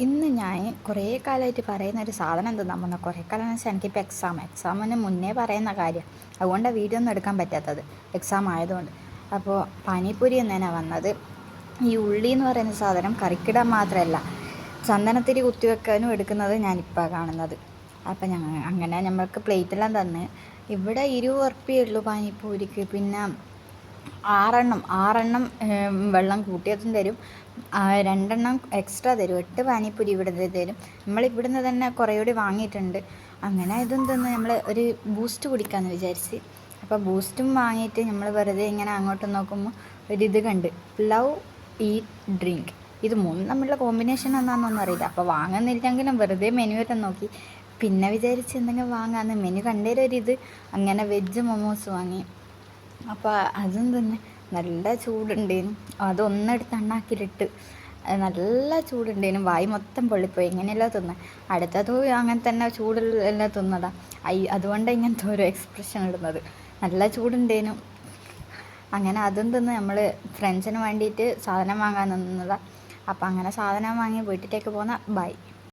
ഇന്ന് ഞാൻ കുറേ കാലമായിട്ട് പറയുന്ന ഒരു സാധനം എന്തെന്നാ പറഞ്ഞാൽ കുറേ കാലം എന്ന് വെച്ചാൽ എനിക്കിപ്പോൾ എക്സാമിന് മുന്നേ പറയുന്ന കാര്യം, അതുകൊണ്ടാണ് വീഡിയോ ഒന്നും എടുക്കാൻ പറ്റാത്തത്, എക്സാം ആയതുകൊണ്ട്. അപ്പോൾ പാനിപ്പൂരി എന്നതിനാണ് വന്നത്. ഈ ഉള്ളി എന്ന് പറയുന്ന സാധനം കറിക്കിടാൻ മാത്രമല്ല, ചന്ദനത്തിരി കുത്തിവെക്കാനും എടുക്കുന്നത് ഞാനിപ്പോൾ കാണുന്നത്. അപ്പം അങ്ങനെ നമ്മൾക്ക് പ്ലേറ്റെല്ലാം തന്ന് ഇവിടെ 20 ഉറുപ്പികയേ ഉള്ളൂ പാനിപ്പൂരിക്ക്. പിന്നെ ആറെണ്ണം വെള്ളം കൂട്ടിയതും തരും, 2 എക്സ്ട്രാ തരും. 8 പാനിപ്പൂരി ഇവിടുന്ന് തരും. നമ്മളിവിടുന്ന് തന്നെ കുറേ കൂടി വാങ്ങിയിട്ടുണ്ട്. അങ്ങനെ ഇതും തന്ന് നമ്മൾ ഒരു ബൂസ്റ്റ് കുടിക്കാമെന്ന് വിചാരിച്ച്. അപ്പോൾ ബൂസ്റ്റും വാങ്ങിയിട്ട് നമ്മൾ വെറുതെ ഇങ്ങനെ അങ്ങോട്ട് നോക്കുമ്പോൾ ഒരിത് കണ്ട്, ലവ് ഈറ്റ് ഡ്രിങ്ക്. ഇത് മൂന്നും തമ്മിലുള്ള കോമ്പിനേഷൻ എന്നാണെന്നൊന്നും അറിയില്ല. അപ്പോൾ വാങ്ങുന്നില്ലെങ്കിലും വെറുതെ മെനു എല്ലാം നോക്കി, പിന്നെ വിചാരിച്ച് എന്തെങ്കിലും വാങ്ങാമെന്ന്. മെനു കണ്ടേരൊരിത്, അങ്ങനെ വെജ് മൊമോസ് വാങ്ങി. അപ്പോൾ അതും തന്നെ നല്ല ചൂടുണ്ടേനും, അതൊന്നെടുത്ത് എണ്ണാക്കിലിട്ട് നല്ല ചൂടുണ്ടേനും, വായി മൊത്തം പൊള്ളിപ്പോയി. എങ്ങനെയല്ലോ തിന്ന്, അടുത്തതും അങ്ങനെ തന്നെ ചൂടെല്ലാം തിന്നതാ. അതുകൊണ്ട് ഇങ്ങനത്തെ ഓരോ എക്സ്പ്രഷൻ ഇടുന്നത്. നല്ല ചൂടുണ്ടേനും. അങ്ങനെ അതും തിന്ന് നമ്മൾ ഫ്രണ്ട്സിന് വേണ്ടിയിട്ട് സാധനം വാങ്ങാൻ നിന്നതാണ്. അപ്പോൾ അങ്ങനെ സാധനം വാങ്ങി വീട്ടിലേക്ക് പോന്ന ബൈ.